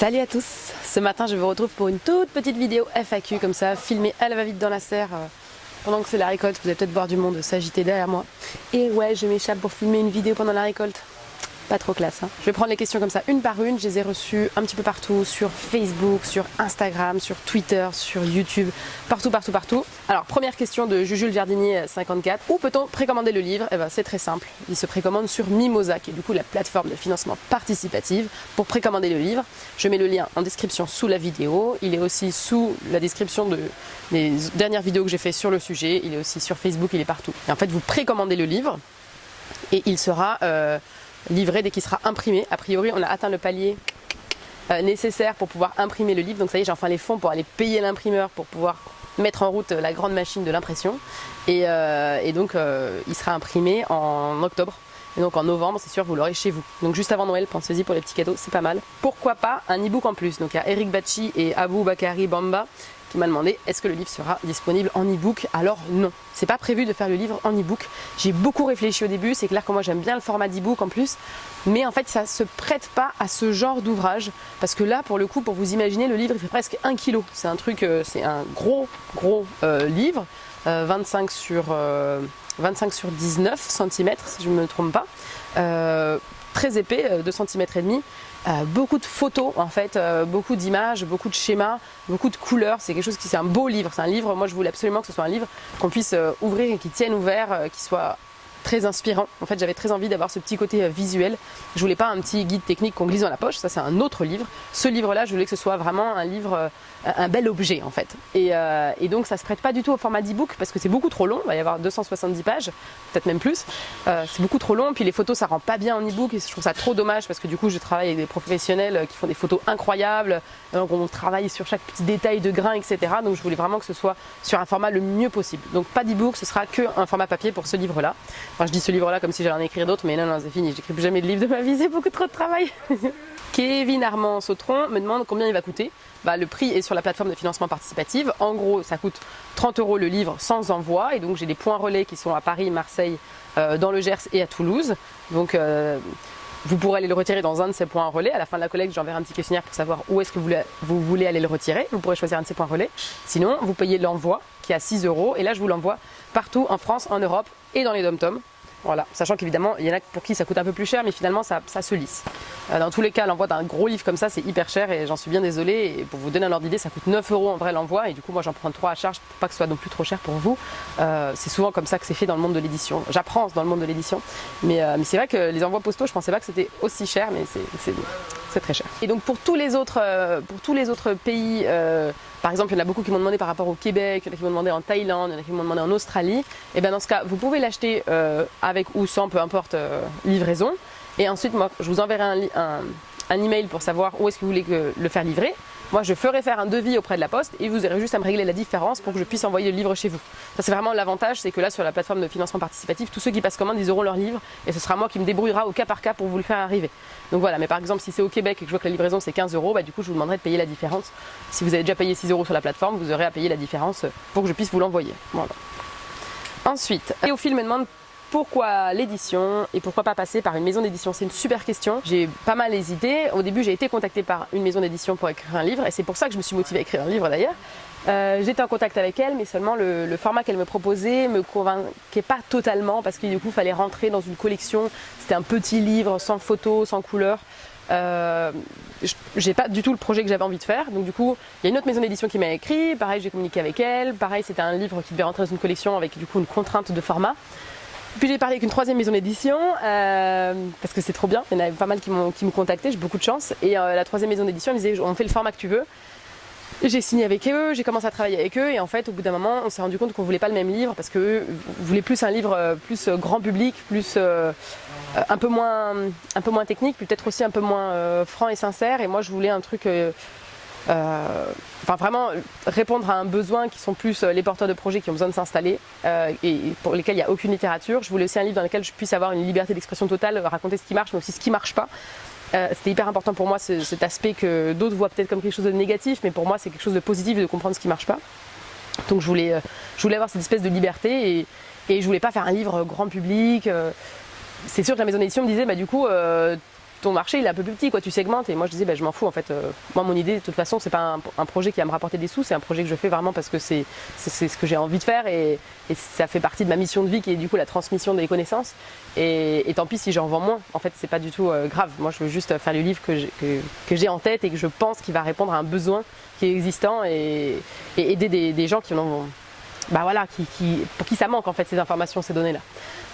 Salut à tous. Ce matin je vous retrouve pour une toute petite vidéo FAQ comme ça, filmée à la va-vite dans la serre pendant que c'est la récolte. Vous allez peut-être voir du monde s'agiter derrière moi. Et ouais, je m'échappe pour filmer une vidéo pendant la récolte. Pas trop classe, hein. Je vais prendre les questions comme ça une par une. Je les ai reçues un petit peu partout, sur Facebook, sur Instagram, sur Twitter, sur YouTube, partout. Alors première question de Juju le jardinier 54. Où peut-on précommander le livre? Eh ben c'est très simple. Il se précommande sur Mimosa, qui est du coup la plateforme de financement participatif pour précommander le livre. Je mets le lien en description sous la vidéo. Il est aussi sous la description des dernières vidéos que j'ai fait sur le sujet. Il est aussi sur Facebook, il est partout. Et en fait, vous précommandez le livre et il sera livré dès qu'il sera imprimé. A priori, on a atteint le palier nécessaire pour pouvoir imprimer le livre. Donc ça y est, j'ai enfin les fonds pour aller payer l'imprimeur pour pouvoir mettre en route la grande machine de l'impression. Et donc, il sera imprimé en octobre. Et donc en novembre, c'est sûr, vous l'aurez chez vous. Donc juste avant Noël, pensez-y pour les petits cadeaux, c'est pas mal. Pourquoi pas un e-book en plus? Donc il y a Eric Bachi et Abou Bakari Bamba qui m'a demandé est-ce que le livre sera disponible en e-book. Alors non, c'est pas prévu de faire le livre en e-book. J'ai beaucoup réfléchi au début, c'est clair que moi j'aime bien le format d'e-book en plus, mais en fait ça se prête pas à ce genre d'ouvrage, parce que là pour le coup, pour vous imaginer, le livre il fait presque 1 kg. C'est un truc, c'est un gros livre, 25 sur 19 cm si je ne me trompe pas, très épais, 2 cm et demi. Beaucoup de photos en fait, beaucoup d'images, beaucoup de schémas, beaucoup de couleurs. C'est quelque chose qui, c'est un beau livre. C'est un livre, moi je voulais absolument que ce soit un livre qu'on puisse ouvrir et qui tienne ouvert, qui soit très inspirant. En fait, j'avais très envie d'avoir ce petit côté visuel. Je voulais pas un petit guide technique qu'on glisse dans la poche. Ça, c'est un autre livre. Ce livre-là, je voulais que ce soit vraiment un livre, un bel objet en fait. Et donc, ça se prête pas du tout au format d'e-book parce que c'est beaucoup trop long. Il va y avoir 270 pages, peut-être même plus. C'est beaucoup trop long. Puis les photos, ça rend pas bien en e-book et je trouve ça trop dommage parce que du coup, je travaille avec des professionnels qui font des photos incroyables. Donc, on travaille sur chaque petit détail de grain, etc. Donc, je voulais vraiment que ce soit sur un format le mieux possible. Donc, pas d'e-book, ce sera qu'un format papier pour ce livre-là. Enfin, je dis ce livre-là comme si j'allais en écrire d'autres, mais non, c'est fini. J'écris plus jamais de livre de ma vie, c'est beaucoup trop de travail. Kevin Armand Sautron me demande combien il va coûter. Le prix est sur la plateforme de financement participatif. En gros, ça coûte 30 € le livre sans envoi. Et donc, j'ai des points relais qui sont à Paris, Marseille, dans le Gers et à Toulouse. Donc, vous pourrez aller le retirer dans un de ces points relais. À la fin de la collecte, j'enverrai un petit questionnaire pour savoir où est-ce que vous voulez aller le retirer. Vous pourrez choisir un de ces points relais. Sinon, vous payez l'envoi qui est à 6 €. Et là, je vous l'envoie partout en France, en Europe et dans les dom-toms. Voilà, sachant qu'évidemment, il y en a pour qui ça coûte un peu plus cher, mais finalement, ça se lisse. Dans tous les cas, l'envoi d'un gros livre comme ça, c'est hyper cher et j'en suis bien désolée. Et pour vous donner un ordre d'idée, ça coûte 9 € en vrai l'envoi. Et du coup, moi, j'en prends 3 à charge pour pas que ce soit non plus trop cher pour vous. C'est souvent comme ça que c'est fait dans le monde de l'édition. J'apprends dans le monde de l'édition. Mais c'est vrai que les envois postaux, je pensais pas que c'était aussi cher, mais c'est très cher. Et donc, pour tous les autres pays, par exemple, il y en a beaucoup qui m'ont demandé par rapport au Québec, il y en a qui m'ont demandé en Thaïlande, il y en a qui m'ont demandé en Australie. Et bien dans ce cas, vous pouvez l'acheter avec ou sans, peu importe, livraison. Et ensuite, moi, je vous enverrai un email pour savoir où est-ce que vous voulez le faire livrer. Moi, je ferai faire un devis auprès de la poste et vous aurez juste à me régler la différence pour que je puisse envoyer le livre chez vous. Ça, c'est vraiment l'avantage, c'est que là, sur la plateforme de financement participatif, tous ceux qui passent commande, ils auront leur livre et ce sera moi qui me débrouillera au cas par cas pour vous le faire arriver. Donc voilà, mais par exemple, si c'est au Québec et que je vois que la livraison c'est 15 €, du coup, je vous demanderai de payer la différence. Si vous avez déjà payé 6 € sur la plateforme, vous aurez à payer la différence pour que je puisse vous l'envoyer. Voilà. Ensuite, Théophile me demande pourquoi l'édition et pourquoi pas passer par une maison d'édition? C'est une super question. J'ai pas mal hésité. Au début, j'ai été contactée par une maison d'édition pour écrire un livre et c'est pour ça que je me suis motivée à écrire un livre d'ailleurs. J'étais en contact avec elle, mais seulement le format qu'elle me proposait me convainquait pas totalement parce que du coup, il fallait rentrer dans une collection. C'était un petit livre sans photos, sans couleurs. J'ai pas du tout le projet que j'avais envie de faire. Donc du coup, il y a une autre maison d'édition qui m'a écrit. Pareil, j'ai communiqué avec elle. Pareil, c'était un livre qui devait rentrer dans une collection avec du coup une contrainte de format. Puis j'ai parlé avec une troisième maison d'édition parce que c'est trop bien. Il y en avait pas mal qui me contactaient, j'ai beaucoup de chance. Et la troisième maison d'édition, elle me disait on fait le format que tu veux. J'ai signé avec eux, j'ai commencé à travailler avec eux et en fait au bout d'un moment on s'est rendu compte qu'on voulait pas le même livre parce qu'eux voulaient plus un livre plus grand public, plus un peu moins technique, peut-être aussi un peu moins franc et sincère. Et moi je voulais un truc vraiment répondre à un besoin qui sont plus les porteurs de projets qui ont besoin de s'installer et pour lesquels il n'y a aucune littérature. Je voulais aussi un livre dans lequel je puisse avoir une liberté d'expression totale, raconter ce qui marche mais aussi ce qui marche pas. C'était hyper important pour moi cet aspect que d'autres voient peut-être comme quelque chose de négatif, mais pour moi c'est quelque chose de positif de comprendre ce qui marche pas. Donc je voulais avoir cette espèce de liberté et je voulais pas faire un livre grand public. C'est sûr que la maison d'édition me disait du coup ton marché il est un peu plus petit, quoi. Tu segmentes et moi je disais je m'en fous en fait. Moi mon idée de toute façon c'est pas un projet qui va me rapporter des sous, c'est un projet que je fais vraiment parce que c'est ce que j'ai envie de faire et ça fait partie de ma mission de vie qui est du coup la transmission des connaissances et tant pis si j'en vends moins, en fait c'est pas du tout grave. Moi je veux juste faire le livre que j'ai en tête et que je pense qu'il va répondre à un besoin qui est existant et aider des gens qui en ont pour qui ça manque en fait ces informations, ces données là.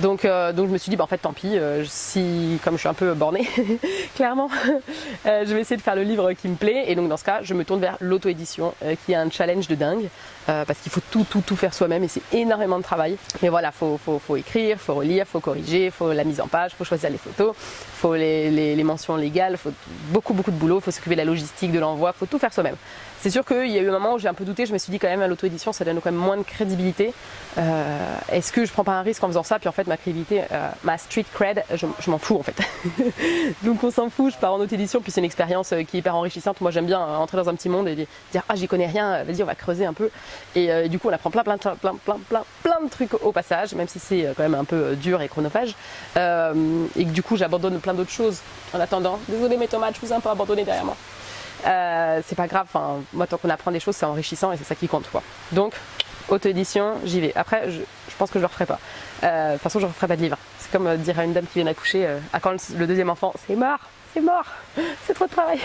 Donc je me suis dit en fait tant pis, si comme je suis un peu bornée clairement, je vais essayer de faire le livre qui me plaît et donc dans ce cas je me tourne vers l'auto-édition qui est un challenge de dingue parce qu'il faut tout faire soi-même et c'est énormément de travail. Mais voilà, faut écrire, faut relire, faut corriger, faut la mise en page, faut choisir les photos, faut les mentions légales, faut beaucoup de boulot, faut s'occuper de la logistique, de l'envoi, faut tout faire soi-même. C'est sûr qu'il y a eu un moment où j'ai un peu douté, je me suis dit quand même à l'auto-édition ça donne quand même moins de crédibilité. Est-ce que je prends pas un risque en faisant ça? Puis en fait ma crédibilité, ma street cred, je m'en fous en fait. Donc on s'en fout, je pars en auto-édition, puis c'est une expérience qui est hyper enrichissante. Moi j'aime bien entrer dans un petit monde et dire j'y connais rien, vas-y on va creuser un peu. Et du coup on apprend plein de trucs au passage, même si c'est quand même un peu dur et chronophage. Et que du coup j'abandonne plein d'autres choses en attendant. Désolé mes tomates, je vous ai un peu abandonné derrière moi. C'est pas grave, moi tant qu'on apprend des choses c'est enrichissant et c'est ça qui compte quoi. Donc auto-édition, j'y vais. Après je pense que je le referai pas. De toute façon je ne referai pas de livre. C'est comme dire à une dame qui vient d'accoucher à quand le deuxième enfant, c'est mort, c'est trop de travail.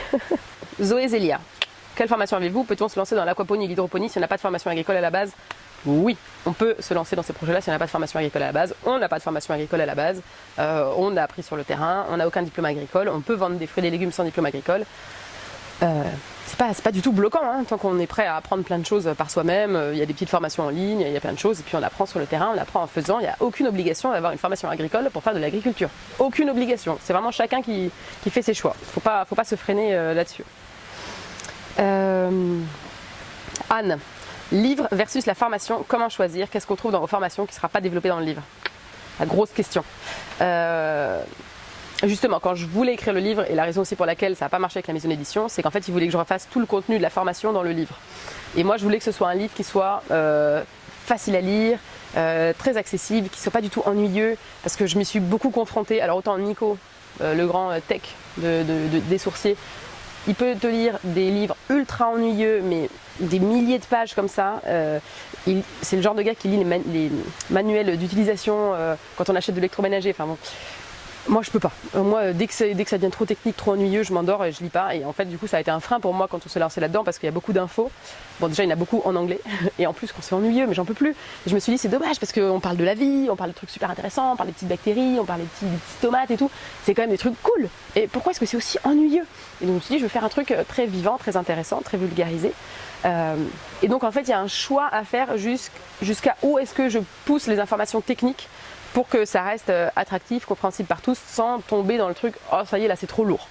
Zoé Zélia, quelle formation avez-vous? Peut-on se lancer dans l'aquaponie et l'hydroponie si on n'a pas de formation agricole à la base? Oui, on peut se lancer dans ces projets-là si on n'a pas de formation agricole à la base. On n'a pas de formation agricole à la base. On a appris sur le terrain, on n'a aucun diplôme agricole. On peut vendre des fruits et des légumes sans diplôme agricole. C'est pas du tout bloquant tant qu'on est prêt à apprendre plein de choses par soi-même. Il y a des petites formations en ligne, il y a plein de choses et puis on apprend sur le terrain, on apprend en faisant. Il n'y a aucune obligation d'avoir une formation agricole pour faire de l'agriculture. Aucune obligation. C'est vraiment chacun qui fait ses choix. Faut pas se freiner là-dessus. Anne, livre versus la formation, comment choisir? Qu'est-ce qu'on trouve dans vos formations qui ne sera pas développé dans le livre? La grosse question. Justement, quand je voulais écrire le livre, et la raison aussi pour laquelle ça n'a pas marché avec la maison d'édition, c'est qu'en fait, ils voulaient que je refasse tout le contenu de la formation dans le livre. Et moi, je voulais que ce soit un livre qui soit facile à lire, très accessible, qui ne soit pas du tout ennuyeux, parce que je m'y suis beaucoup confrontée. Alors autant Nico, le grand tech des sourciers, il peut te lire des livres ultra ennuyeux, mais des milliers de pages comme ça. C'est le genre de gars qui lit les manuels d'utilisation quand on achète de l'électroménager. Enfin bon. Moi je peux pas. Moi dès que ça devient trop technique, trop ennuyeux, je m'endors et je lis pas. Et en fait du coup ça a été un frein pour moi quand on s'est lancé là-dedans parce qu'il y a beaucoup d'infos. Bon déjà il y en a beaucoup en anglais et en plus quand c'est ennuyeux, mais j'en peux plus. Et je me suis dit c'est dommage parce qu'on parle de la vie, on parle de trucs super intéressants, on parle des petites bactéries, on parle des petites tomates et tout. C'est quand même des trucs cool. Et pourquoi est-ce que c'est aussi ennuyeux? Et donc je me suis dit je vais faire un truc très vivant, très intéressant, très vulgarisé. Et donc en fait il y a un choix à faire jusqu'à où est-ce que je pousse les informations techniques pour que ça reste attractif, compréhensible par tous, sans tomber dans le truc « oh ça y est là c'est trop lourd ».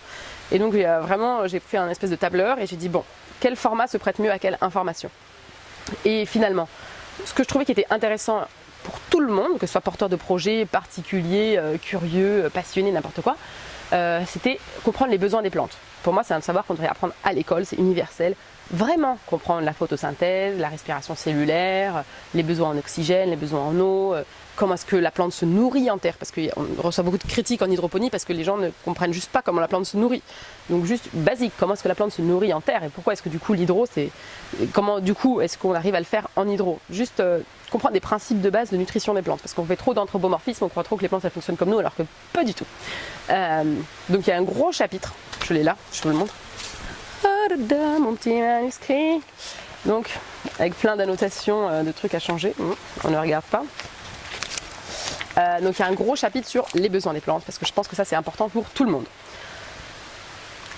Et donc j'ai fait un espèce de tableur et j'ai dit bon, quel format se prête mieux à quelle information? Et finalement, ce que je trouvais qui était intéressant pour tout le monde, que ce soit porteur de projet, particulier, curieux, passionné, n'importe quoi, c'était comprendre les besoins des plantes. Pour moi c'est un savoir qu'on devrait apprendre à l'école, c'est universel. Vraiment comprendre la photosynthèse, la respiration cellulaire, les besoins en oxygène, les besoins en eau, comment est-ce que la plante se nourrit en terre, parce qu'on reçoit beaucoup de critiques en hydroponie parce que les gens ne comprennent juste pas comment la plante se nourrit. Donc juste basique, comment est-ce que la plante se nourrit en terre et pourquoi est-ce que du coup l'hydro, comment du coup est-ce qu'on arrive à le faire en hydro. Juste comprendre des principes de base de nutrition des plantes, parce qu'on fait trop d'anthropomorphisme, on croit trop que les plantes elles fonctionnent comme nous alors que pas du tout. Donc il y a un gros chapitre, je l'ai là, je vous le montre. Mon petit manuscrit. Donc avec plein d'annotations de trucs à changer, on ne regarde pas. Donc il y a un gros chapitre sur les besoins des plantes parce que je pense que ça c'est important pour tout le monde.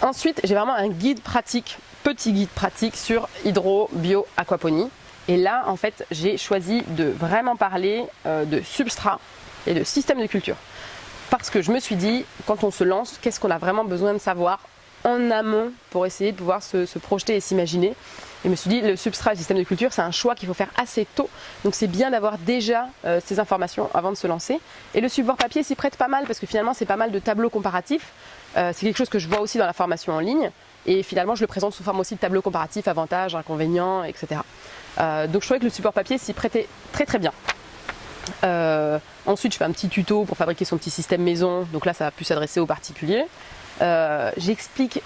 Ensuite j'ai vraiment un guide pratique, petit guide pratique sur hydro, bio, aquaponie. Et là en fait j'ai choisi de vraiment parler de substrat et de système de culture. Parce que je me suis dit quand on se lance, qu'est-ce qu'on a vraiment besoin de savoir en amont pour essayer de pouvoir se projeter et s'imaginer. Et je me suis dit, le substrat et le système de culture, c'est un choix qu'il faut faire assez tôt. Donc c'est bien d'avoir déjà ces informations avant de se lancer. Et le support papier s'y prête pas mal parce que finalement c'est pas mal de tableaux comparatifs. C'est quelque chose que je vois aussi dans la formation en ligne. Et finalement je le présente sous forme aussi de tableaux comparatifs, avantages, inconvénients, etc. Donc je trouvais que le support papier s'y prêtait très très bien. Ensuite je fais un petit tuto pour fabriquer son petit système maison. Donc là ça va plus s'adresser aux particuliers. j'explique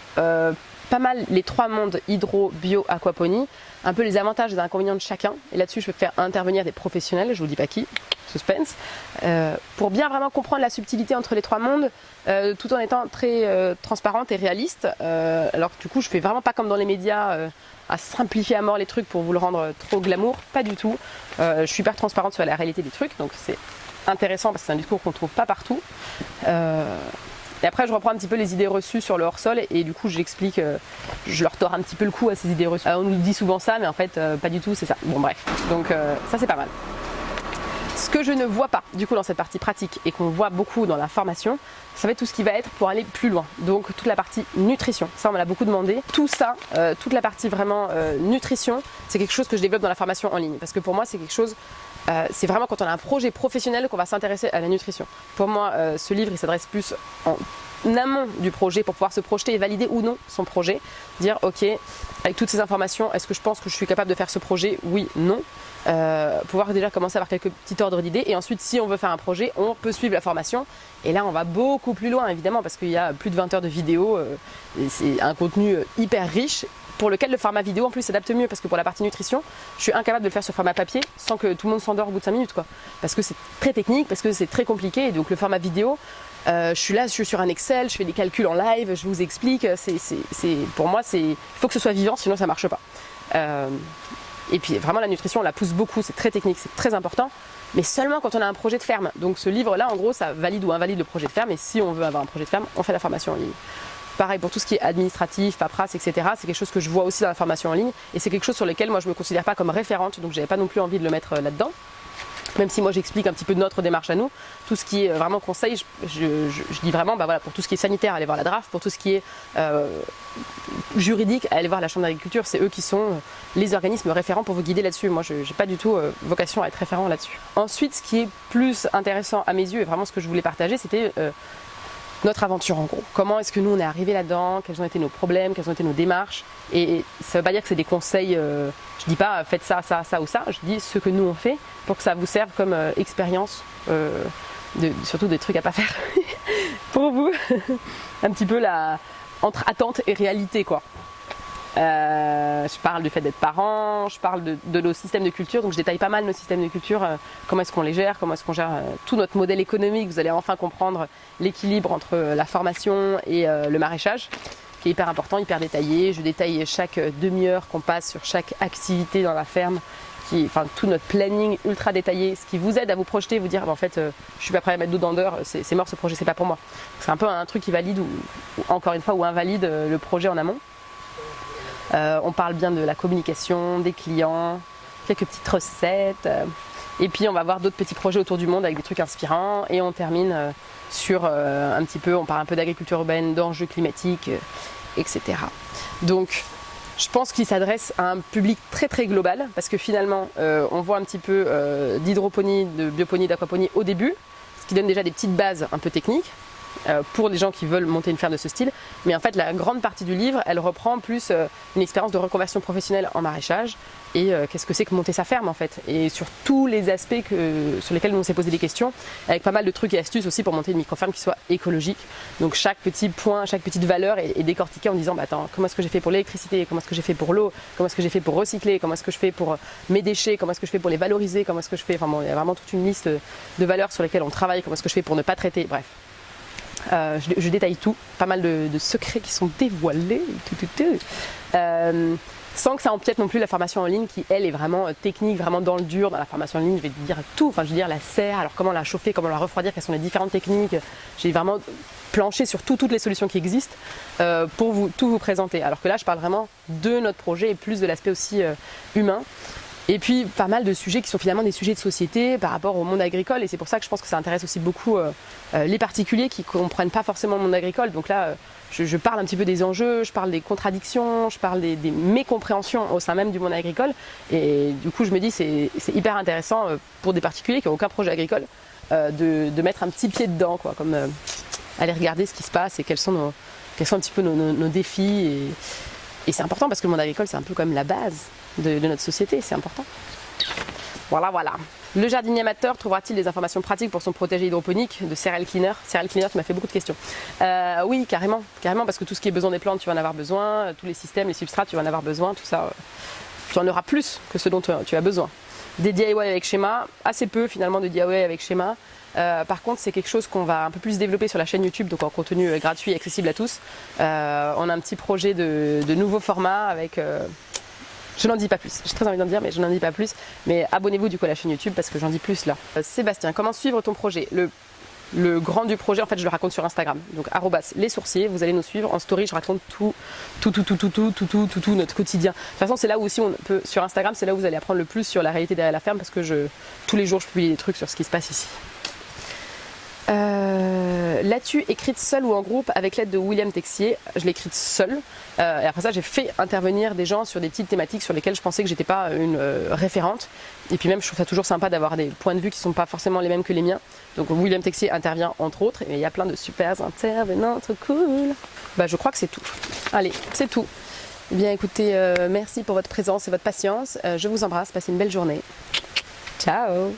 pas mal les 3 mondes, hydro, bio, aquaponie, un peu les avantages et les inconvénients de chacun. Et là-dessus, je vais faire intervenir des professionnels, je vous dis pas qui, suspense, pour bien vraiment comprendre la subtilité entre les 3 mondes, tout en étant très transparente et réaliste. Alors du coup, je fais vraiment pas comme dans les médias, à simplifier à mort les trucs pour vous le rendre trop glamour, pas du tout. Je suis hyper transparente sur la réalité des trucs, donc c'est intéressant parce que c'est un discours qu'on trouve pas partout. Et après, je reprends un petit peu les idées reçues sur le hors-sol et du coup, j'explique, je leur tords un petit peu le cou à ces idées reçues. On nous dit souvent ça, mais en fait, pas du tout, c'est ça. Bon, bref. Donc, ça, c'est pas mal. Ce que je ne vois pas, du coup, dans cette partie pratique et qu'on voit beaucoup dans la formation, ça va être tout ce qui va être pour aller plus loin. Donc, toute la partie nutrition. Ça, on me l'a beaucoup demandé. Tout ça, toute la partie vraiment nutrition, c'est quelque chose que je développe dans la formation en ligne. Parce que pour moi, c'est quelque chose... c'est vraiment quand on a un projet professionnel qu'on va s'intéresser à la nutrition. Pour moi, ce livre, il s'adresse plus en amont du projet pour pouvoir se projeter et valider ou non son projet. Dire, ok, avec toutes ces informations, est-ce que je pense que je suis capable de faire ce projet? Oui, non. Pouvoir déjà commencer à avoir quelques petits ordres d'idées. Et ensuite, si on veut faire un projet, on peut suivre la formation. Et là, on va beaucoup plus loin, évidemment, parce qu'il y a plus de 20 heures de vidéos. Et c'est un contenu hyper riche, pour lequel le format vidéo en plus s'adapte mieux, parce que pour la partie nutrition, je suis incapable de le faire sur format papier sans que tout le monde s'endort au bout de 5 minutes, quoi. Parce que c'est très technique, parce que c'est très compliqué, et donc le format vidéo, je suis là, je suis sur un Excel, je fais des calculs en live, je vous explique, pour moi, il faut que ce soit vivant, sinon ça marche pas. Et puis vraiment la nutrition, on la pousse beaucoup, c'est très technique, c'est très important, mais seulement quand on a un projet de ferme. Donc ce livre-là, en gros, ça valide ou invalide le projet de ferme, et si on veut avoir un projet de ferme, on fait la formation en ligne. Pareil pour tout ce qui est administratif, paperasse, etc. C'est quelque chose que je vois aussi dans la formation en ligne et c'est quelque chose sur lequel moi je ne me considère pas comme référente, donc j'avais pas non plus envie de le mettre là-dedans. Même si moi j'explique un petit peu notre démarche à nous, tout ce qui est vraiment conseil, je dis vraiment, bah voilà, pour tout ce qui est sanitaire, allez voir la DRAF, pour tout ce qui est juridique, allez voir la Chambre d'agriculture, c'est eux qui sont les organismes référents pour vous guider là-dessus. Moi je n'ai pas du tout vocation à être référent là-dessus. Ensuite, ce qui est plus intéressant à mes yeux et vraiment ce que je voulais partager, c'était notre aventure en gros. Comment est-ce que nous on est arrivé là-dedans, quels ont été nos problèmes, quelles ont été nos démarches. Et ça ne veut pas dire que c'est des conseils, je dis pas faites ça, ça, ça ou ça, je dis ce que nous on fait pour que ça vous serve comme expérience, surtout des trucs à pas faire pour vous. Un petit peu entre attente et réalité quoi. Je parle du fait d'être parent, je parle de nos systèmes de culture, donc je détaille pas mal nos systèmes de culture, comment est-ce qu'on les gère, comment est-ce qu'on gère tout notre modèle économique. Vous allez enfin comprendre l'équilibre entre la formation et le maraîchage, qui est hyper important, hyper détaillé. Je détaille chaque demi-heure qu'on passe sur chaque activité dans la ferme, tout notre planning ultra détaillé, ce qui vous aide à vous projeter, vous dire en fait je suis pas prêt à mettre d'eau dans l'heure, c'est mort ce projet, c'est pas pour moi. C'est un peu un truc qui valide ou encore une fois ou invalide le projet en amont. On parle bien de la communication, des clients, quelques petites recettes. Et puis on va voir d'autres petits projets autour du monde avec des trucs inspirants. Et on termine sur un petit peu, on parle un peu d'agriculture urbaine, d'enjeux climatiques, etc. Donc je pense qu'il s'adresse à un public très très global. Parce que finalement, on voit un petit peu d'hydroponie, de bioponie, d'aquaponie au début. Ce qui donne déjà des petites bases un peu techniques. Pour les gens qui veulent monter une ferme de ce style. Mais en fait, la grande partie du livre, elle reprend plus une expérience de reconversion professionnelle en maraîchage et qu'est-ce que c'est que monter sa ferme en fait. Et sur tous les aspects sur lesquels on s'est posé des questions, avec pas mal de trucs et astuces aussi pour monter une micro-ferme qui soit écologique. Donc chaque petit point, chaque petite valeur est décortiquée en disant bah, attends, comment est-ce que j'ai fait pour l'électricité, comment est-ce que j'ai fait pour l'eau, comment est-ce que j'ai fait pour recycler, comment est-ce que je fais pour mes déchets, comment est-ce que je fais pour les valoriser, comment est-ce que je fais, enfin bon, il y a vraiment toute une liste de valeurs sur lesquelles on travaille, comment est-ce que je fais pour ne pas traiter, bref. Je détaille tout, pas mal de secrets qui sont dévoilés, sans que ça empiète non plus la formation en ligne qui elle est vraiment technique, vraiment dans le dur. Dans la formation en ligne je vais dire tout, enfin je veux dire la serre, alors comment la chauffer, comment la refroidir, quelles sont les différentes techniques. J'ai vraiment planché sur toutes les solutions qui existent pour tout vous présenter. Alors que là je parle vraiment de notre projet et plus de l'aspect aussi humain. Et puis pas mal de sujets qui sont finalement des sujets de société par rapport au monde agricole et c'est pour ça que je pense que ça intéresse aussi beaucoup les particuliers qui ne comprennent pas forcément le monde agricole. Donc là je parle un petit peu des enjeux, je parle des contradictions, je parle des mécompréhensions au sein même du monde agricole et du coup je me dis c'est hyper intéressant pour des particuliers qui n'ont aucun projet agricole de mettre un petit pied dedans quoi, comme aller regarder ce qui se passe et quels sont un petit peu nos défis et c'est important parce que le monde agricole c'est un peu comme la base de notre société, c'est important. Voilà, voilà. Le jardinier amateur trouvera-t-il des informations pratiques pour son protégé hydroponique de Cereal Cleaner? Cereal Cleaner, tu m'as fait beaucoup de questions. Oui, carrément, parce que tout ce qui est besoin des plantes, tu vas en avoir besoin, tous les systèmes, les substrats, tu vas en avoir besoin, tout ça, tu en auras plus que ce dont tu as besoin. Des DIY avec schéma, assez peu finalement de DIY avec schéma. Par contre, c'est quelque chose qu'on va un peu plus développer sur la chaîne YouTube, donc en contenu gratuit et accessible à tous. On a un petit projet de nouveau format avec... je n'en dis pas plus, j'ai très envie d'en dire mais je n'en dis pas plus. Mais abonnez-vous du coup à la chaîne YouTube parce que j'en dis plus là. Sébastien, comment suivre ton projet? Le grand du projet, en fait, je le raconte sur Instagram. Donc, @lessourciers, vous allez nous suivre. En story, je raconte tout notre quotidien. De toute façon, c'est là où aussi on peut, sur Instagram, c'est là où vous allez apprendre le plus sur la réalité derrière la ferme parce que tous les jours, je publie des trucs sur ce qui se passe ici. L'as-tu écrite seule ou en groupe avec l'aide de William Texier? Je l'ai écrite seule. Et après ça, j'ai fait intervenir des gens sur des petites thématiques sur lesquelles je pensais que j'étais pas une référente. Et puis même, je trouve ça toujours sympa d'avoir des points de vue qui sont pas forcément les mêmes que les miens. Donc William Texier intervient entre autres. Et il y a plein de super intervenants, trop cool. Bah, je crois que c'est tout. Allez, c'est tout. Eh bien, écoutez, merci pour votre présence et votre patience. Je vous embrasse. Passez une belle journée. Ciao!